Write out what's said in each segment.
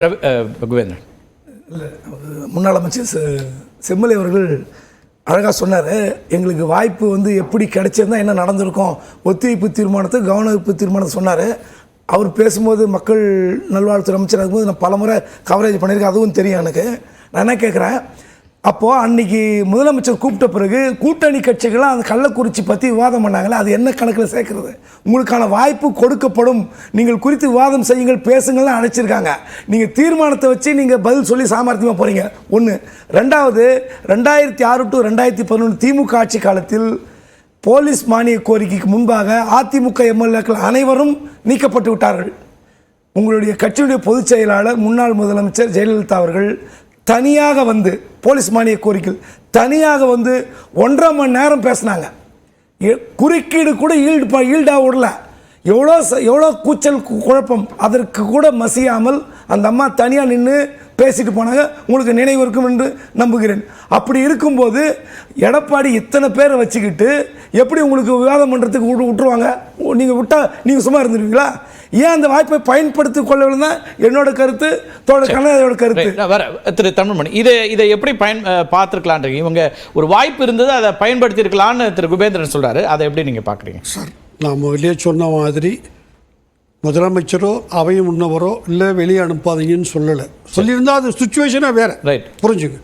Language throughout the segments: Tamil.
குபேந்திரன். இல்லை, முன்னாள் அமைச்சர் செம்மலை அவர்கள் அழகாக சொன்னார். எங்களுக்கு வாய்ப்பு எப்படி கிடைச்சிருந்தா என்ன நடந்திருக்கும், ஒத்திவைப்பு தீர்மானத்தை கவனஈர்ப்பு தீர்மானத்தை சொன்னார். அவர் பேசும்போது மக்கள் நல்வாழ்வுத்துறை அமைச்சர் இருக்கும்போது நான் பல முறை கவரேஜ் பண்ணியிருக்கேன், அதுவும் தெரியும் எனக்கு. நான் என்ன கேட்குறேன், அப்போது அன்றைக்கி முதலமைச்சர் கூப்பிட்ட பிறகு கூட்டணி கட்சிகள்லாம் அந்த கள்ளக்குறிச்சி பற்றி விவாதம் பண்ணாங்களே, அது என்ன கணக்கில் சேர்க்குறது? உங்களுக்கான வாய்ப்பு கொடுக்கப்படும், நீங்கள் குறித்து விவாதம் செய்யுங்கள், பேசுங்கள்லாம் அழைச்சிருக்காங்க. நீங்கள் தீர்மானத்தை வச்சு நீங்கள் பதில் சொல்லி சாமர்த்தியமாக போகிறீங்க. ஒன்று. ரெண்டாவது, 2006 to 2011 திமுக ஆட்சி காலத்தில் போலீஸ் மானிய கோரிக்கைக்கு முன்பாக அதிமுக எம்எல்ஏக்கள் அனைவரும் நீக்கப்பட்டு விட்டார்கள். உங்களுடைய கட்சியுடைய பொதுச் செயலாளர் முன்னாள் முதலமைச்சர் ஜெயலலிதா அவர்கள் தனியாக போலீஸ் மானிய கோரிக்கை தனியாக 1.5 மணி நேரம் பேசினாங்க. குறுக்கீடு கூட ஈல்டாக விடல. எவ்வளோ கூச்சல் குழப்பம், அதற்கு கூட மசியாமல் அந்த அம்மா தனியாக நின்று பேசிட்டு போனாங்க. உங்களுக்கு நினைவு இருக்கும் என்று நம்புகிறேன். அப்படி இருக்கும்போது எடப்பாடி இத்தனை பேரை வச்சுக்கிட்டு எப்படி உங்களுக்கு விவாதம் பண்ணுறதுக்கு விட்டுருவாங்க? நீங்கள் விட்டால் நீங்கள் சும்மா இருந்துருவீங்களா? ஏன் அந்த வாய்ப்பை பயன்படுத்தி கொள்ளவில்லை தான் என்னோட கருத்து, கண்ணாடியோட கருத்து. திரு தமிழ்மணி, இதை எப்படி பார்த்துருக்கலான்றீங்க? இவங்க ஒரு வாய்ப்பு இருந்தது, அதை பயன்படுத்தி இருக்கலான்னு திரு குபேந்திரன் சொல்கிறாரு. அதை எப்படி நீங்கள் பார்க்குறீங்க? சார், நான் முதலே சொன்ன மாதிரி முதலமைச்சரோ அவையும் முன்னவரோ இல்லை வெளியே அனுப்பாதீங்கன்னு சொல்லலை. சொல்லியிருந்தா அது சுச்சுவேஷனாக வேறு. ரைட், புரிஞ்சுங்க.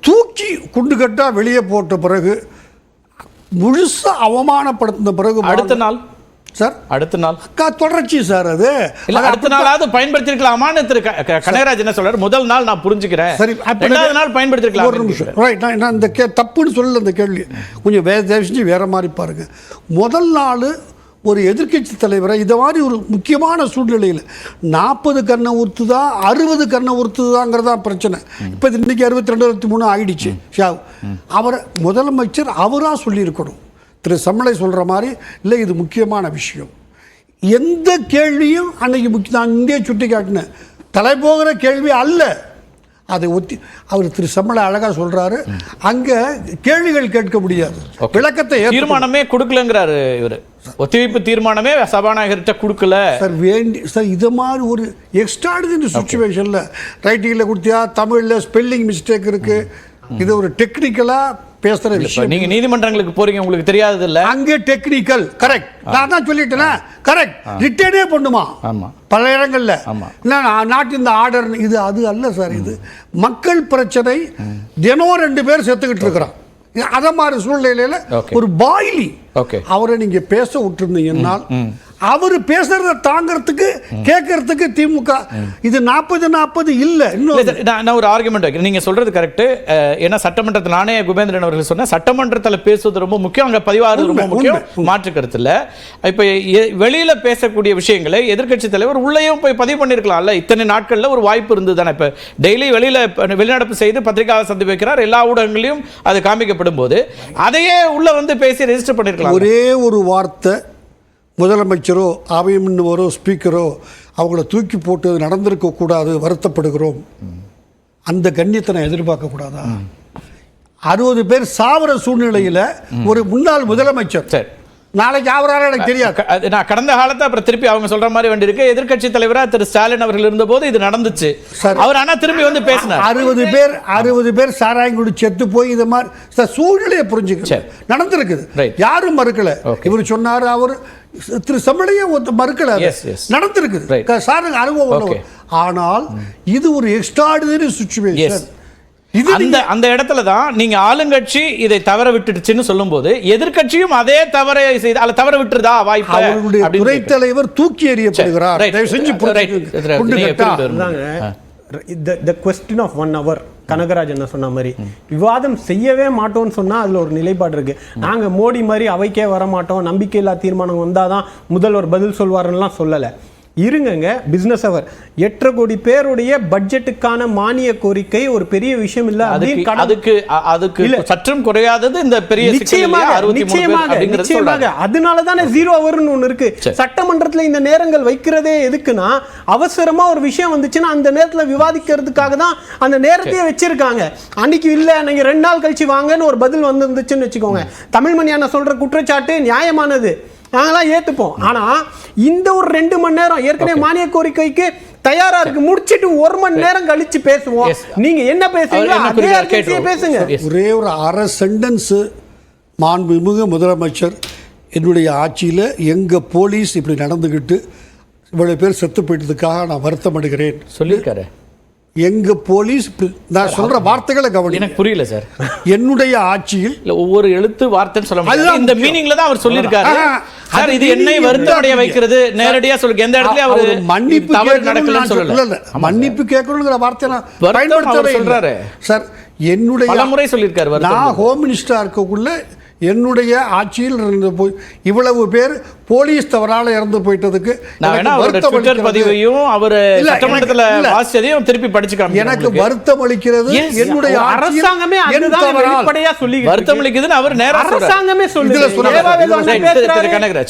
தூக்கி குண்டு கட்டாக வெளியே போட்ட பிறகு முழுசாக அவமானப்படுத்தின பிறகு அடுத்த நாள் சார், அடுத்த நாள் தொடர்ச்சி சார். அது அடுத்த நாளாவது பயன்படுத்திருக்கலாமான்னு திரு கனகராஜ் என்ன சொல்றாரு? முதல் நாள் நான் புரிஞ்சுக்கிறேன், சரி, ரெண்டாவது நாள் பயன்படுத்திருக்கலாம். ஒரு நிமிஷம், ரைட். நான் இந்த தப்புன்னு சொல்லல, இந்த கேள்வி கொஞ்சம் தயவு செஞ்சு வேற மாதிரி பாருங்க. முதல் நாள் ஒரு எதிர்க்கட்சி தலைவரை இந்த மாதிரி ஒரு முக்கியமான சூழ்நிலையில் 40 கண்ணை ஊற்றுதா 60 கண்ணை ஊற்றுதாங்கிறதா பிரச்சனை. இப்போ இன்னைக்கு 62 63 ஆகிடுச்சு. அவரை முதலமைச்சர் அவராக சொல்லியிருக்கணும். திரு சம்மலை சொல்கிற மாதிரி இல்லை, இது முக்கியமான விஷயம். எந்த கேள்வியும் அன்னைக்கு நான் இங்கே சுட்டி காட்டினேன், தலைபோகிற கேள்வி அல்ல. அதை ஒத்தி அவர் திரு சம்மலை அழகாக சொல்கிறாரு. அங்கே கேள்விகள் கேட்க முடியாது, விளக்கத்தை தீர்மானமே கொடுக்கலங்கிறாரு இவர். ஒத்திவைப்பு தீர்மானமே சபாநாயகர்கிட்ட கொடுக்கல சார். சார், இது மாதிரி ஒரு எக்ஸ்ட்ராடினரி சுச்சுவேஷனில் ரைட்டிங்கில் கொடுத்தியா, தமிழில் ஸ்பெல்லிங் மிஸ்டேக் இருக்குது, இது ஒரு டெக்னிக்கலாக பேசுகிற விஷயம். நீங்கள் நீதிமன்றங்களுக்கு போறீங்க, உங்களுக்கு தெரியாது இல்லை? அங்கே டெக்னிக்கல் கரெக்ட், நான் தான் சொல்லிட்டேன்னா கரெக்ட், ரிட்டர்னே பண்ணுமா பல இடங்கள்ல. நாட் இந்த ஆர்டர் இது அது அல்ல சார். இது மக்கள் பிரச்சனை. தினம் 2 பேர் செத்துக்கிட்டு இருக்கிறான். அத மாதிரி சூழ்நிலையில ஒரு பாய்லி அவரை நீங்க பேச விட்டுருந்தீங்கன்னா, அவர் பேசுறத தாங்கிறதுக்கு கேட்கறதுக்கு திமுக இது 40-40 இல்ல. நான் ஒரு ஆர்குமெண்ட் வைக்கிறேன், நீங்க சொல்றது கரெக்ட். ஏன்னா சட்டமன்றத்தில் நானே குபேந்திரன் அவர்கள் சொன்ன சட்டமன்றத்தில் பேசுவது ரொம்ப முக்கியம், அங்க பதிவாகிறது ரொம்ப முக்கியம், மாற்று கருத்து இல்ல. இப்ப வெளியில பேசக்கூடிய விஷயங்களை எதிர்க்கட்சி தலைவர் உள்ளேயும் போய் பதிவு பண்ணிருக்கலாம்ல. இத்தனை நாட்கள்ல ஒரு வாய்ப்பு இருந்தது தானே. இப்ப டெய்லி வெளிநடப்பு செய்து பத்திரிகையாளர் சந்திப்பு வைக்கிறார், எல்லா ஊடகங்களையும் அது காமிக்கப்படும் போது அதையே உள்ள பேசி ரெஜிஸ்டர் பண்ணிருக்கலாம். ஒரே ஒரு வார்த்தை முதலமைச்சரோ அவை முன்னவரோ ஸ்பீக்கரோ அவங்கள தூக்கி போட்டு நடந்திருக்கக்கூடாது, வருத்தப்படுகிறோம், அந்த கண்ணியத்தை நான் எதிர்பார்க்கக்கூடாதா? 60 பேர் சாவர சூழ்நிலையில் ஒரு முன்னாள் முதலமைச்சர் நாளைக்கு ஆவராக எனக்கு தெரியாது. நான் கடந்த காலத்தை அப்புறம் திருப்பி அவங்க சொல்ற மாதிரி வேண்டி இருக்கு. எதிர்க்கட்சி தலைவரா திரு ஸ்டாலின் அவர்கள் இருந்த போது இது நடந்துச்சு. அவர் ஆனா திரும்பி பேசினார். 60 பேர் சாராயங்குடி செத்து போய் இது மாதிரி சூழ்நிலையை புரிஞ்சுக்க நடந்திருக்குது, யாரும் மறுக்கல. இவர் சொன்னாரு, அவர் திரு சம்மலையே மறுக்கல, நடந்திருக்குது, சார் அனுபவம். ஆனால் இது ஒரு எக்ஸ்ட்ராடினரி சிச்சுவேஷன். அந்த இடத்துல தான் நீங்க ஆளுங்கட்சி இதை தவற விட்டுடுச்சுன்னு சொல்லும்போது எதிர்க்கட்சியும் அதே தவறை செய்து அல்ல தவற விட்டுறதா வாய்ப்பு. அவருடைய துறை தலைவர் தூக்கி எறியப்படுகிறார். The question of 1 hour Kanagaraj என்ன சொன்ன மாதிரி விவாதம் செய்யவே மாட்டோம்னு சொன்னா அதுல ஒரு நிலைப்பாடு இருக்கு. நாங்க மோடி மாதிரி அவைக்கே வர மாட்டோம், நம்பிக்கையில்லா தீர்மானம் வந்தாதான் முதல்வர் பதில் சொல்வாருன்னு சொல்லல. இருங்க, பிசினஸ் அவர் 8.5 கோடி பேருடைய பட்ஜெட்டுக்கான மானிய கோரிக்கை ஒரு பெரிய விஷயம் இல்ல. அதுக்கு சற்றும் குறையாதது இந்த பெரிய நிச்சயமாக அதனாலதானே 0 ஹவர்னு ஒண்ணு இருக்கு. சட்டமன்றத்தில் இந்த நேரங்கள் வைக்கிறதே எதுக்குன்னா, அவசரமா ஒரு விஷயம் வந்துச்சுன்னா அந்த நேரத்துல விவாதிக்கிறதுக்காக தான் அந்த நேரத்தையே வச்சிருக்காங்க. அன்னைக்கு இல்ல, நீங்க 2 நாள் கழிச்சு வாங்கன்னு ஒரு பதில் வந்துருந்துச்சுன்னு வச்சுக்கோங்க. தமிழ்மணி அண்ணா சொல்ற குற்றச்சாட்டு நியாயமானது, நாங்களாம் ஏத்துப்போம். ஆனா இந்த ஒரு 2 மணி நேரம் ஏற்கனவே மானிய கோரிக்கைக்கு தயாரா இருக்கு. முடிச்சிட்டு 1 மணி நேரம் கழிச்சு பேசுவோம். Yes. நீங்க என்ன பேசுறீங்களோ அவர் என்ன அதே குறிப்பிட்டார் urgency-ய கேட்டுருவோம். பேசுங்க. Yes. ஒரே ஒரு அரை சென்டென்ஸு, மாண்புமிகு முதலமைச்சர், என்னுடைய ஆட்சியில் எங்கள் போலீஸ் இப்படி நடந்துக்கிட்டு இவ்வளோ பேர் செத்து போயிட்டதுக்காக நான் வருத்தம் அடைகிறேன். சொல்லியிருக்காரு. எங்க போலீஸ் நான் சொல்ற வார்த்தைகளை கவனி. எனக்கு புரியல சார். என்னுடைய ஆட்சியில் இல்ல ஒவ்வொரு எழுத்து வார்த்தைன்னு சொல்ல முடியாது. அதுதான் இந்த முக்கியம். மீனிங்ல தான் அவர் சொல்லியிருக்காரு. சார் இது என்னை வருத்தமடைய வைக்கிறது நேரடியா சொல்லுங்க. எந்த இடத்துல அவர் மன்னிப்பு தவறு நடக்கலன்னு சொல்லல. மன்னிப்பு கேட்கணுங்கிற வார்த்தை நான் வருத்தம் பயன்படுத்தவே அவர் சொல்றாரு. சார் என்னுடைய பலமுறை சொல்லியிருக்காரு வருத்தம். நான் ஹோம் மினிஸ்டரா இருக்கக்குள்ள என்னுடைய ஆட்சியில் இருந்து போய் இவ்வளவு பேர் போலீஸ் தவறால இறந்து போயிட்டதுக்கு நான் வேணா அவரோட ட்விட்டர் பதிவையும் அவர் சட்டமன்றத்துல வாசிச்சதையும் திருப்பி படிச்சு காமிக்கிறேன். எனக்கு வருத்தம் அளிக்கிறது. என்னுடைய அரசாங்கமே அதுதான் வெளிப்படையா சொல்லி வருத்தம் அளிக்குதுன்னு அவர் நேரா அரசாங்கமே சொல்லுது. இதுல சொல்லுங்க. கனகராஜ்